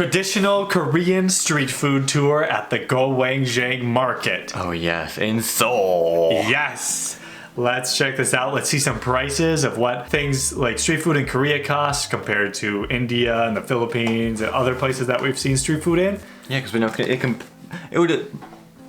traditional Korean street food tour at the Gwangjang Market. Oh yes, in Seoul. Yes. Let's check this out. Let's see some prices of what things like street food in Korea cost compared to India and the Philippines and other places that we've seen street food in. Yeah, because we know it would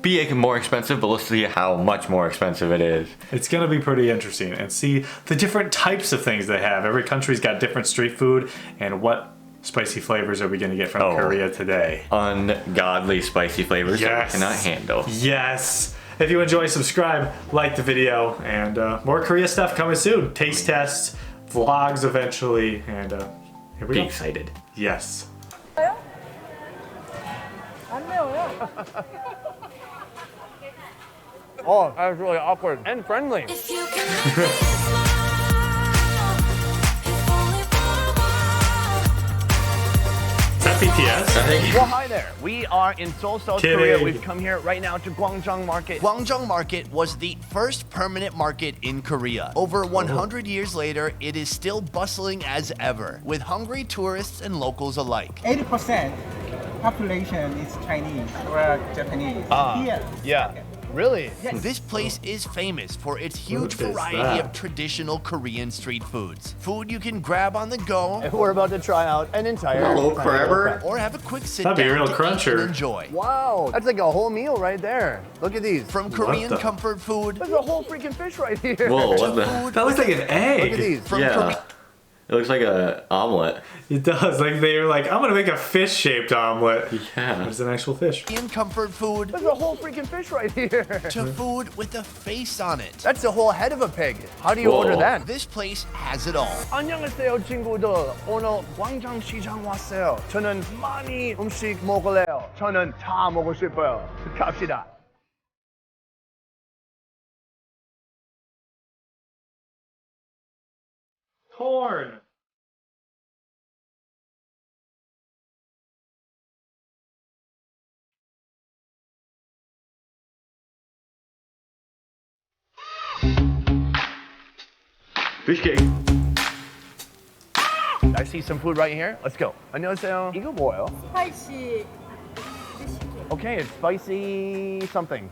be more expensive, but let's see how much more expensive it is. It's gonna be pretty interesting and see the different types of things they have. Every country's got different street food, and what spicy flavors are we gonna get from Korea today? Ungodly spicy flavors that we cannot handle. Yes. If you enjoy, subscribe, like the video, and more Korea stuff coming soon. Taste tests, vlogs eventually, and here we go. Be excited. Yes. Oh, that was really awkward and friendly. If you can make me smile, if only for a while. Is that BTS? I think. Well, hi there. We are in Seoul, South Kidding. Korea. We've come here right now to Gwangjang Market. Gwangjang Market was the first permanent market in Korea. Over 100 years later, it is still bustling as ever, with hungry tourists and locals alike. 80% population is Chinese or Japanese. Here. Yeah. Really? This place is famous for its huge What is variety that? of traditional Korean street foods. Food you can grab on the go And we're about to try out an entire Hello, tiny crabber. or have a quick sit That'd be a down real to eat cruncher. and enjoy. Wow, that's like a whole meal right there. Look at these. From Korean the- comfort food There's a whole freaking fish right here. Whoa, what to the? food That looks like an egg. Look at these. from Yeah. Korean It looks like an omelet. It does. Like they were like, I'm gonna make a fish-shaped omelet. Yeah. It's an actual fish. comfort food There's a whole freaking fish right here. to food with a face on it. That's the whole head of a pig. How do you Whoa. order that? This place has it all. 안녕하세요 친구들. 오늘 광장 시장 왔어요. 저는 많이 음식 먹을래요. 저는 다 먹고 싶어요. 갑시다. Corn. Fish cake. I see some food right here. Let's go. 안녕하세요. 이거 뭐예요? 스파이시 Okay, it's spicy something.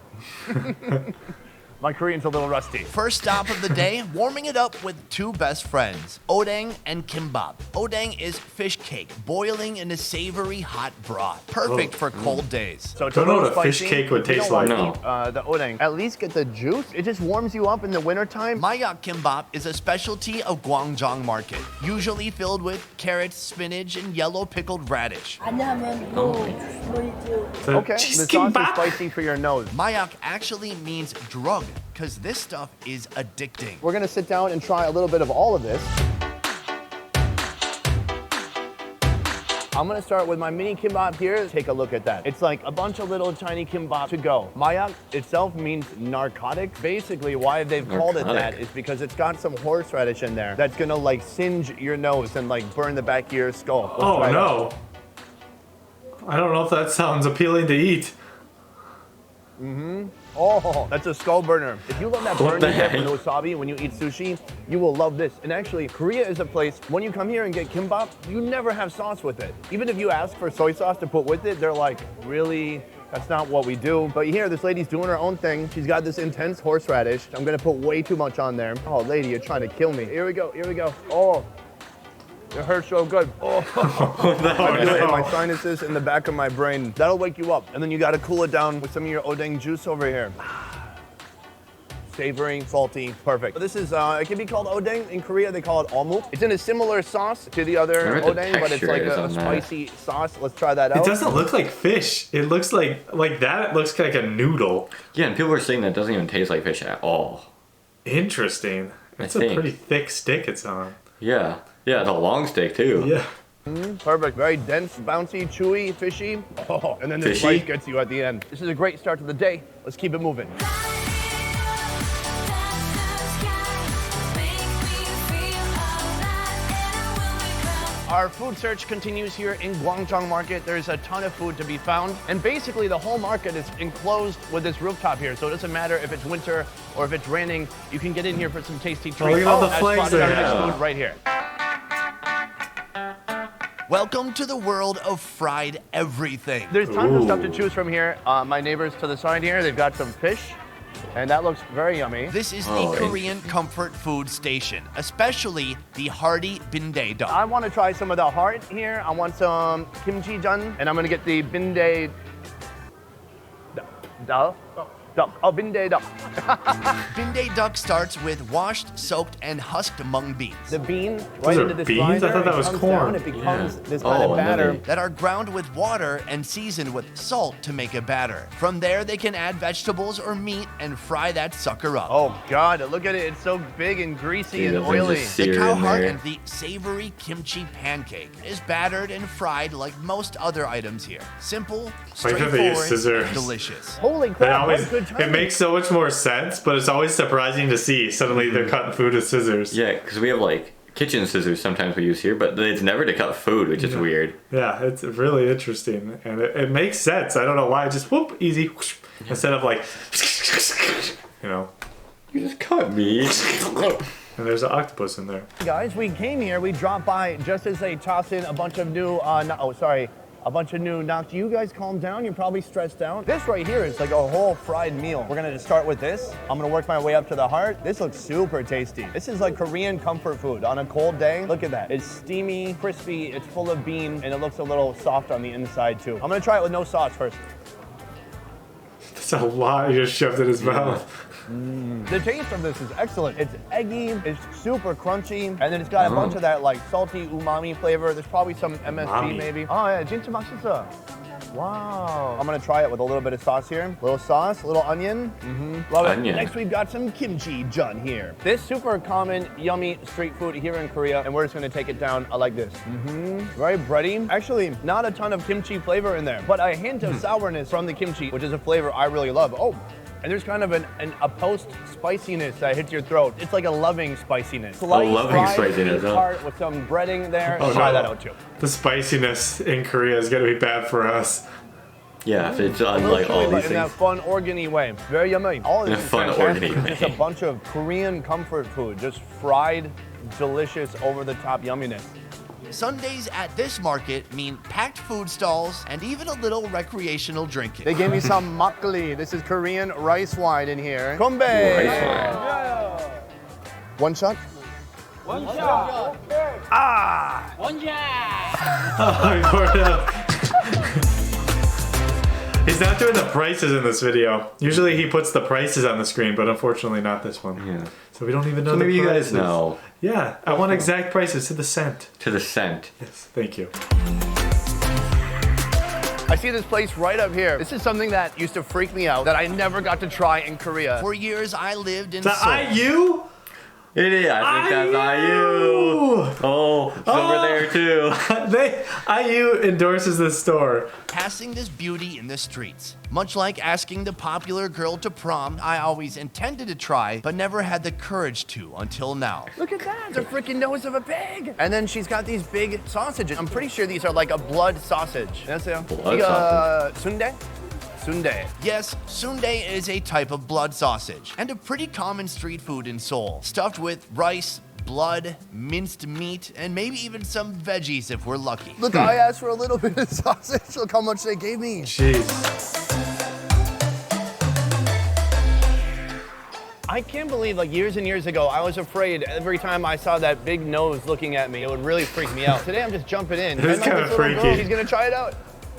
My Korean's a little rusty. First stop of the day, warming it up with two best friends, odang and kimbap. Odang is fish cake, boiling in a savory hot broth, perfect for cold days. So it's Don't a know little what a fish spicy. cake would You taste don't like. wanna eat, the odang. At least get the juice. It just warms you up in the wintertime. Mayak kimbap is a specialty of Gwangjang Market, usually filled with carrots, spinach, and yellow pickled radish. 아니하면 노이즈 Okay, Cheese the sauce is kimbap. spicy for your nose. Mayak actually means drug, because this stuff is addicting. We're gonna sit down and try a little bit of all of this. I'm gonna start with my mini kimbap here. Take a look at that. It's like a bunch of little tiny kimbap to go. Mayak itself means narcotic. Basically, why they've called it that Narcotic. is because it's got some horseradish in there that's gonna like singe your nose and like burn the back of your skull. Let's Oh try it no. out. I don't know if that sounds appealing to eat. Oh, that's a skull burner. If you love that What burn the you get heck? with wasabi when you eat sushi, you will love this. And actually, Korea is a place, when you come here and get kimbap, you never have sauce with it. Even if you ask for soy sauce to put with it, they're like, really? That's not what we do. But here, this lady's doing her own thing. She's got this intense horseradish. I'm gonna put way too much on there. Oh, lady, you're trying to kill me. Here we go, here we go. Oh, it hurts so good. Oh. I feel it in my sinuses, in the back of my brain. That'll wake you up. And then you gotta cool it down with some of your odeng juice over here. Savory, salty, perfect. This is, it can be called odeng. In Korea, they call it omuk. It's in a similar sauce to the other I wonder what the odeng, but it's texture like is a on that. spicy sauce. Let's try that out. It doesn't look like fish. It looks like that. It looks like a noodle. Yeah, and people are saying that it doesn't even taste like fish at all. Interesting. It's a think. pretty thick stick it's on. Yeah. Yeah, it's a long steak too. Yeah. Perfect. Very dense, bouncy, chewy, fishy. Oh, and then this Fishy? rice gets you at the end. This is a great start to the day. Let's keep it moving. Our food search continues here in Gwangjang Market. There's a ton of food to be found. And basically the whole market is enclosed with this rooftop here. So it doesn't matter if it's winter or if it's raining, you can get in here for some tasty treats. look at all the I flags spotted they our next have. food right here. Welcome to the world of fried everything. There's tons of stuff to choose from here. My neighbors to the side here, they've got some fish, and that looks very yummy. This is the Korean comfort food station, especially the hearty bindae duck. I want to try some of the heart here. I want some kimchi jun, and I'm gonna get the bindae duck. Oh, bindae duck. Bindae duck starts with washed, soaked, and husked mung beans The bean Those right are into this beans? I grinder, thought that it was comes corn. down, it becomes this Oh, kind of and then batter. they- that are ground with water and seasoned with salt to make a batter. From there, they can add vegetables or meat and fry that sucker up. Oh God, look at it. It's so big and greasy Dude, and that thing's oily. just The seared cow in heart there. and the savory kimchi pancake is battered and fried like most other items here. Simple, Like that they use straightforward, scissors. and delicious. Holy It crap, always what a good it timing. makes so much more sense, but it's always surprising to see suddenly they're cutting food with scissors. Yeah, because we have like kitchen scissors sometimes we use here, but it's never to cut food, which is weird. Yeah, it's really interesting, and it makes sense. I don't know why. Just whoop, easy, whoosh, instead of like, you know. You just cut me. And there's an octopus in there. Guys, we came here, we dropped by just as they toss in a bunch of new, a bunch of new knock. You guys calm down, you're probably stressed out. This right here is like a whole fried meal. We're gonna just start with this. I'm gonna work my way up to the heart. This looks super tasty. This is like Korean comfort food on a cold day. Look at that. It's steamy, crispy, it's full of bean, and it looks a little soft on the inside too. I'm gonna try it with no sauce first. That's a lot you just shoved in his mouth. The taste of this is excellent. It's eggy, it's super crunchy, and then it's got a bunch of that like salty umami flavor. There's probably some MSG Umami. maybe. Oh yeah, 진짜 맛있어. Wow. I'm gonna try it with a little bit of sauce here. Little sauce, little onion. Love it. Onion. Next we've got some kimchi jun here. This super common, yummy street food here in Korea, and we're just gonna take it down like this. Very bready. Actually, not a ton of kimchi flavor in there, but a hint of sourness from the kimchi, which is a flavor I really love. Oh. And there's kind of a post spiciness that hits your throat. It's like a loving spiciness. Sliced loving fried spiciness, beef huh? heart with some breading there. Oh, Try no. that out too. The spiciness in Korea is gonna be bad for us. Yeah, it's A little unlike chili, all but these in that things. fun organy way. Very yummy. All of In a this is fun fantastic. organy It's just way. a bunch of Korean comfort food, just fried, delicious, over-the-top yumminess. Sundays at this market mean packed food stalls and even a little recreational drinking. They gave me some makgeolli. This is Korean rice wine in here. Kombe. Rice wine. One shot. He's not doing the prices in this video. Usually he puts the prices on the screen, but unfortunately not this one. Yeah. So we don't even know So the maybe you prices. guys know. Yeah, I want exact prices to the cent. To the cent. Yes, thank you. I see this place right up here. This is something that used to freak me out that I never got to try in Korea. For years, I lived in The Seoul. IU? It is. I think that's IU. Oh, it's over there too. IU endorses this store. Passing this beauty in the streets. Much like asking the popular girl to prom, I always intended to try, but never had the courage to until now. Look at that, the freaking nose of a pig. And then she's got these big sausages. I'm pretty sure these are like a blood sausage. That's it. Blood sausage. Soondae? Soondae. Yes, Soondae is a type of blood sausage and a pretty common street food in Seoul, stuffed with rice, blood, minced meat, and maybe even some veggies if we're lucky. Look, I asked for a little bit of sausage. Look how much they gave me. Jeez. I can't believe like years and years ago, I was afraid every time I saw that big nose looking at me, it would really freak me out. Today I'm just jumping in. It is And kinda this little girl, freaky. She's gonna try it out.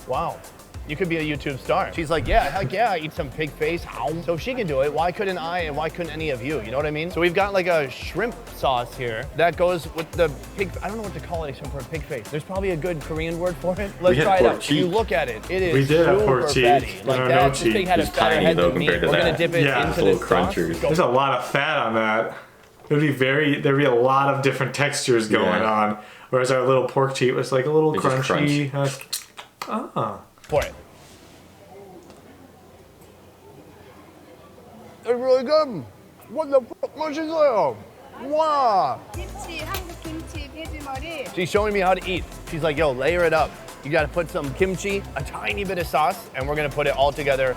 Wow. You could be a YouTube star. She's like, yeah, heck yeah, I eat some pig face. So if she can do it, why couldn't I and why couldn't any of you? You know what I mean? So we've got like a shrimp sauce here that goes with the pig. I don't know what to call it except for a pig face. There's probably a good Korean word for it. Let's had try it pork out. cheek. You look at it. It is We did have super pork cheek. fatty. No, Like no that. This cheek. thing had a It's fatter tiny, head though, than me. compared to We're gonna that. dip it Yeah. into Little this sauce. crunchers. Go. There's a lot of fat on that. There'd be a lot of different textures going Yeah. on. Whereas our little pork cheek was like a little It just crunchy. For it. It's really good. What the fuck? 맛있어요. Wow. 김치, 한국 김치, 돼지머리. She's showing me how to eat. She's like, yo, layer it up. You gotta put some kimchi, a tiny bit of sauce, and we're gonna put it all together.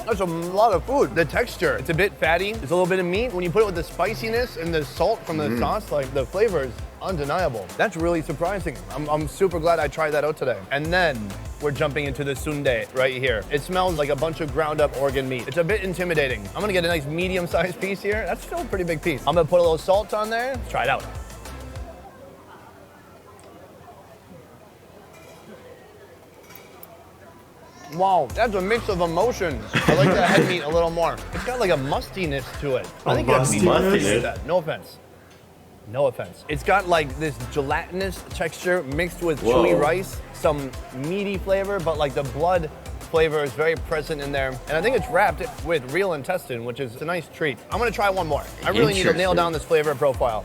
That's a lot of food. The texture, it's a bit fatty. There's a little bit of meat. When you put it with the spiciness and the salt from the sauce, like the flavor is undeniable. That's really surprising. I'm super glad I tried that out today. And then we're jumping into the Soondae right here. It smells like a bunch of ground up organ meat. It's a bit intimidating. I'm gonna get a nice medium-sized piece here. That's still a pretty big piece. I'm gonna put a little salt on there. Let's try it out. Wow, that's a mix of emotions. I like the head meat a little more. It's got like a mustiness to it. I think it's mustiness? that. No offense. No offense. It's got like this gelatinous texture mixed with Whoa. chewy rice, some meaty flavor, but like the blood flavor is very present in there. And I think it's wrapped with real intestine, which is a nice treat. I'm gonna try one more. I really need to nail down this flavor profile.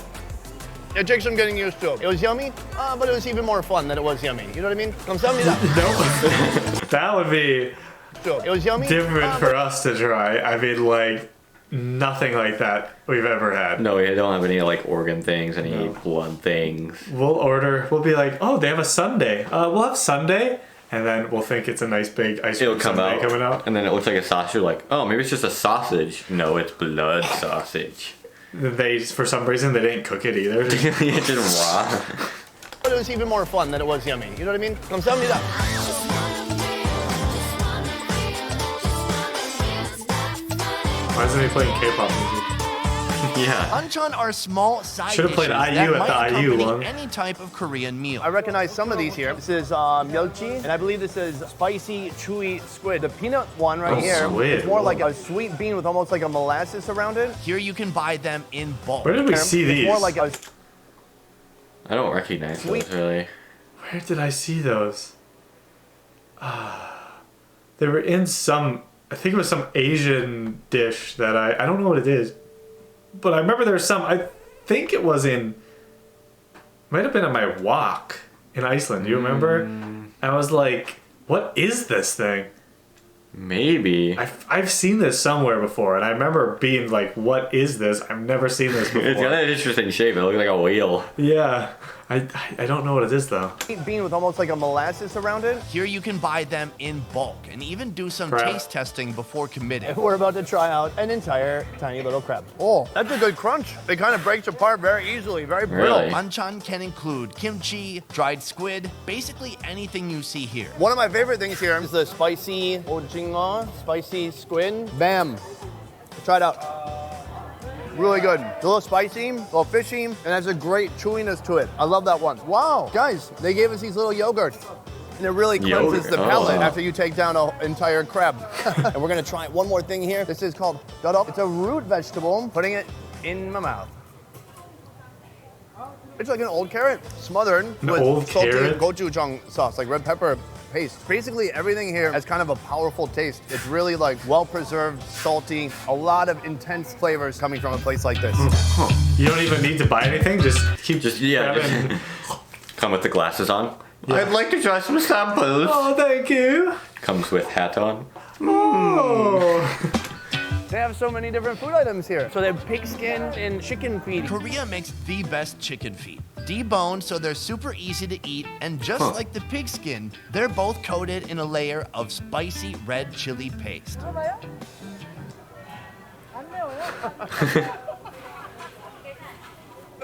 It takes some getting used to. It was yummy, but it was even more fun than it was yummy. You know what I mean? Nope. That would be It was yummy. different for us to try. I mean, like, nothing like that we've ever had. No, we don't have any like organ things, any blood things. We'll be like, oh, they have a Sundae. We'll have Sundae. And then we'll think it's a nice big ice cream It'll come sundae out, coming out. and then it looks like a sausage. You're like, oh, maybe it's just a sausage. No, it's blood sausage. They, for some reason, they didn't cook it either. It's just raw. But it was even more fun than it was yummy. You know what I mean? 감사합니다. Why isn't he playing K-pop music? Yeah. Banchan are small side Should've dishes played that IU at might the IU accompany one. any type of Korean meal. I recognize some of these here. This is myeolchi, and I believe this is spicy, chewy squid. The peanut one right here, Squid. it's more like a sweet bean with almost like a molasses around it. Here you can buy them in bulk. Where did we see It's these? more like a I don't recognize those really. Where did I see those? They were in some, I think it was some Asian dish that I don't know what it is. But I remember there was some, I think it was in, might have been on my walk in Iceland. Do you remember? I was like, what is this thing? Maybe. I've seen this somewhere before, and I remember being like, what is this? I've never seen this before. It's got an interesting shape. It looks like a wheel. Yeah. I don't know what it is, though. sweet bean with almost like a molasses around it. Here you can buy them in bulk and even do some Crab. taste testing before committing. We're about to try out an entire tiny little crab. Oh, that's a good crunch. It kind of breaks apart very easily, very brittle. Really? Banchan can include kimchi, dried squid, basically anything you see here. One of my favorite things here is the spicy ojingo, spicy squid. Bam. Try it out. Really good. It's a little spicy, a little fishy, and has a great chewiness to it. I love that one. Wow, guys, they gave us these little yogurts. And it really cleanses Yogurt, the palate oh. after you take down an entire crab. And we're gonna try one more thing here. This is called dadok. It's a root vegetable. Putting it in my mouth. It's like an old carrot smothered with old salty carrot? gochujang sauce, like red pepper paste. Basically, everything here has kind of a powerful taste. It's really like well-preserved, salty, a lot of intense flavors coming from a place like this. You don't even need to buy anything. Just keep grabbing. Come with the glasses on. I'd like to try some samples. Oh, thank you. Comes with hat on. Oh. They have so many different food items here. So they have pig skin and chicken feet. Korea makes the best chicken feet. Deboned so they're super easy to eat, and just like the pig skin, they're both coated in a layer of spicy red chili paste.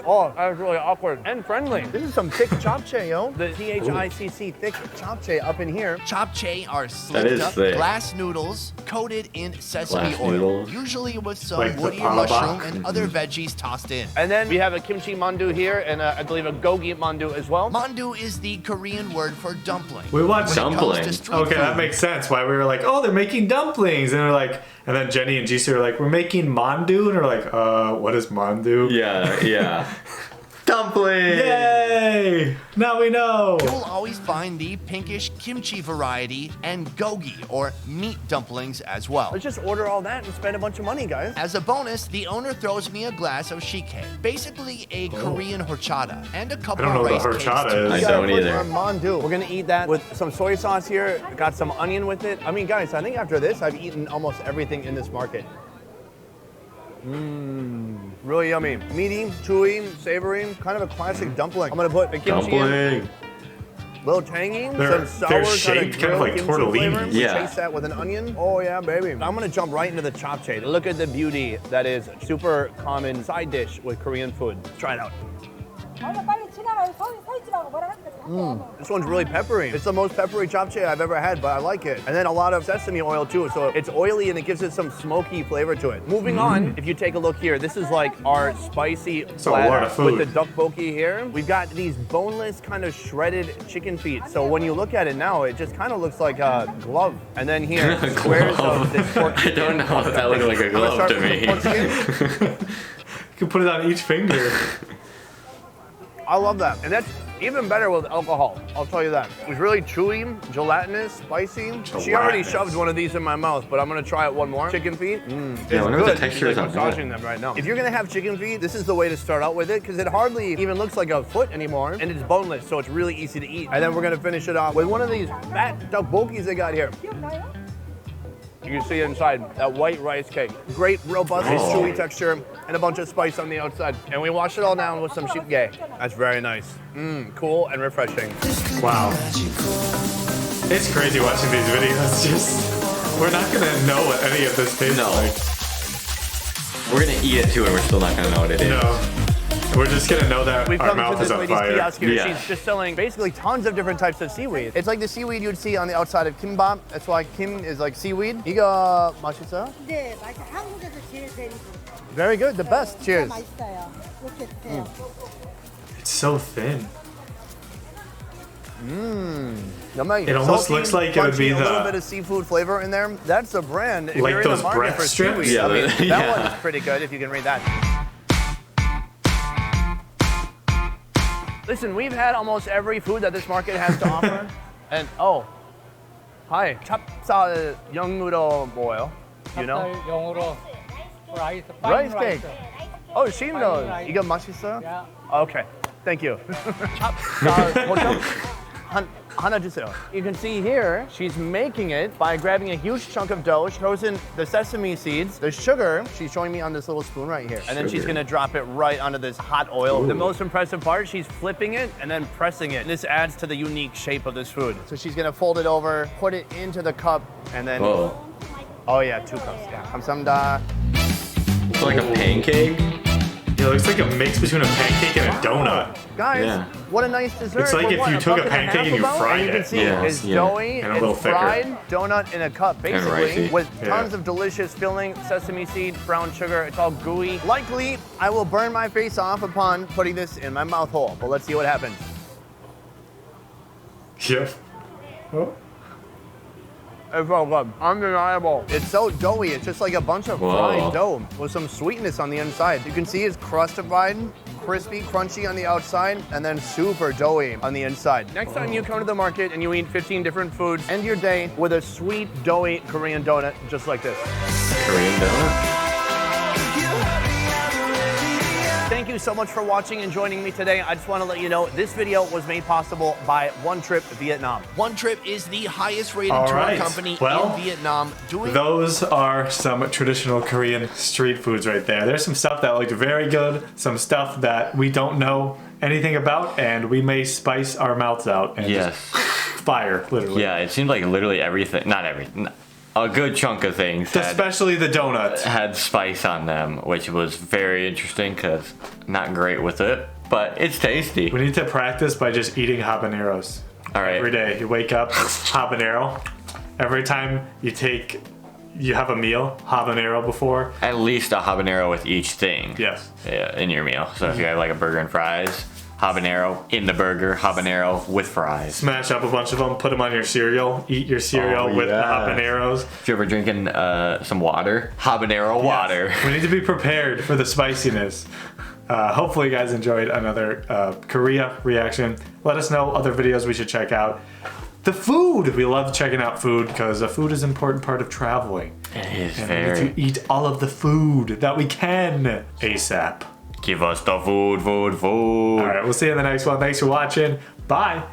Oh, that was really awkward and friendly. This is some thick japchae, yo. The THICC thick japchae up in here. Japchae are slicked is up thick. glass noodles coated in sesame Glass oil, noodles. usually with some Like the woody palabok. mushroom and other veggies tossed in. And then we have a kimchi mandu here and I believe a gogi mandu as well. Mandu is the Korean word for dumpling. We watched When it comes to Dumpling. street Okay, that food, makes sense. Why we were like, oh, they're making dumplings, and we're like, and then Jenny and Jisoo are like, we're making mandu, and we're like, what is mandu? Yeah, yeah. Dumpling! Yay! Now we know. You'll always find the pinkish kimchi variety and gogi, or meat dumplings, as well. Let's just order all that and spend a bunch of money, guys. As a bonus, the owner throws me a glass of shike, basically a Korean horchata, and a couple I don't know of what rice the horchata cakes. too. is. I We gotta don't put either. our mandu. We're gonna eat that with some soy sauce here. Got some onion with it. I mean, guys, I think after this, I've eaten almost everything in this market. Really yummy. Meaty, chewy, savory, kind of a classic dumpling. I'm gonna put the kimchi in. Dumpling! Little tangy, They're some sour shaped kind of like kimchi tortellini. flavor. We Yeah. Chase that with an onion. Oh yeah, baby. I'm gonna jump right into the japchae. Look at the beauty that is super common side dish with Korean food. Try it out. This one's really peppery. It's the most peppery japchae I've ever had, but I like it. And then a lot of sesame oil too, so it's oily and it gives it some smoky flavor to it. Moving on, if you take a look here, this is like our spicy a lot platter of food. with the tteokbokki here. We've got these boneless kind of shredded chicken feet. So when you look at it now, it just kind of looks like a glove. And then here, squares of this pork I don't know if that looks like a I'm gonna glove start to with the pork me. skin. You can put it on each finger. I love that. And that's even better with alcohol. I'll tell you that. It was really chewy, gelatinous, spicy. She already Gelatinous. shoved one of these in my mouth, but I'm gonna try it one more. Chicken feet. It's I wonder what the good. texture She's is like on that. massaging them right now. If you're gonna have chicken feet, this is the way to start out with it because it hardly even looks like a foot anymore, and it's boneless, so it's really easy to eat. And then we're gonna finish it off with one of these fat tteokbokkis they got here. You can see inside that white rice cake. Great, robust, chewy texture, and a bunch of spice on the outside. And we wash it all down with some sheepgae. That's very nice. Cool and refreshing. Wow. It's crazy watching these videos. Just, we're not gonna know what any of this tastes No. like. We're gonna eat it too, and we're still not gonna know what it is. No. We're just gonna know that We've our come to mouth this is on lady's fire. kiosk here. Yeah. She's just selling basically tons of different types of seaweed. It's like the seaweed you'd see on the outside of kimbap. That's why kim is like seaweed. 이거 맛있어요? 네, 맛이 한국에서 제일 재밌어요. Very good, the best. Cheers. 맛있어요. 이렇게 드세요. It's so thin. It almost looks like it would be a little the- bit of seafood flavor in there. That's the brand. If Like you're in those the market breast for strips? seaweed, Yeah, I mean, the- that yeah. one's pretty good if you can read that. Listen, we've had almost every food that this market has to offer. And hi, 찹쌀 영으로 뭐예요? You know? 영어로 rice, Rice cake. Oh, she knows. rice. 이거 맛있어요? Yeah. Okay, thank you. 찹쌀 뭐죠? 하나 주세요. You can see here, she's making it by grabbing a huge chunk of dough. She throws in the sesame seeds, the sugar. She's showing me on this little spoon right here. And then she's Sugar. gonna drop it right onto this hot oil. The most impressive part, she's flipping it and then pressing it. This adds to the unique shape of this food. So she's gonna fold it over, put it into the cup, and then, Whoa. oh yeah, 2 cups. Yeah. 감사합니다. It's like a pancake. Yeah, it looks like a mix between a pancake and a donut. Guys, Yeah. what a nice dessert. It's like for if what, you a took a buck and pancake half and you about? fried And you can it. see Yeah, it's yeah. doughy, And a little it's thicker. fried donut in a cup, basically, ricey. with Yeah. tons of delicious filling, sesame seed, brown sugar. It's all gooey. Likely, I will burn my face off upon putting this in my mouth hole, but let's see what happens. Yep. Oh. It's so good. Undeniable. It's so doughy. It's just like a bunch of Whoa. fried dough with some sweetness on the inside. You can see it's crustified, crispy, crunchy on the outside, and then super doughy on the inside. Next time you come to the market and you eat 15 different foods, end your day with a sweet, doughy Korean donut just like this. Korean donut. Thank you so much for watching and joining me today. I just want to let you know this video was made possible by One Trip Vietnam. One Trip is the highest rated All tour right. company Well, in Vietnam. Doing Those are some traditional Korean street foods right there. There's some stuff that looked very good, some stuff that we don't know anything about, and we may spice our mouths out and Yes. just fire, literally. Yeah, it seemed like literally everything. Not everything. A good chunk of things Especially the donuts. had spice on them, which was very interesting because not great with it, but it's tasty. We need to practice by just eating habaneros. All right. Every day you wake up, habanero. Every time you have a meal, habanero before. At least a habanero with each thing. Yes. Yeah, in your meal. So if you have like a burger and fries, habanero in the burger, habanero with fries. Smash up a bunch of them, put them on your cereal, eat your cereal Oh, with the yeah. habaneros. If you're ever drinking some water, habanero water. We need to be prepared for the spiciness. Hopefully you guys enjoyed another Korea reaction. Let us know other videos we should check out. The food! We love checking out food because the food is an important part of traveling. It is And we very. need to eat all of the food that we can ASAP. Give us the food. Alright, we'll see you in the next one. Thanks for watching. Bye!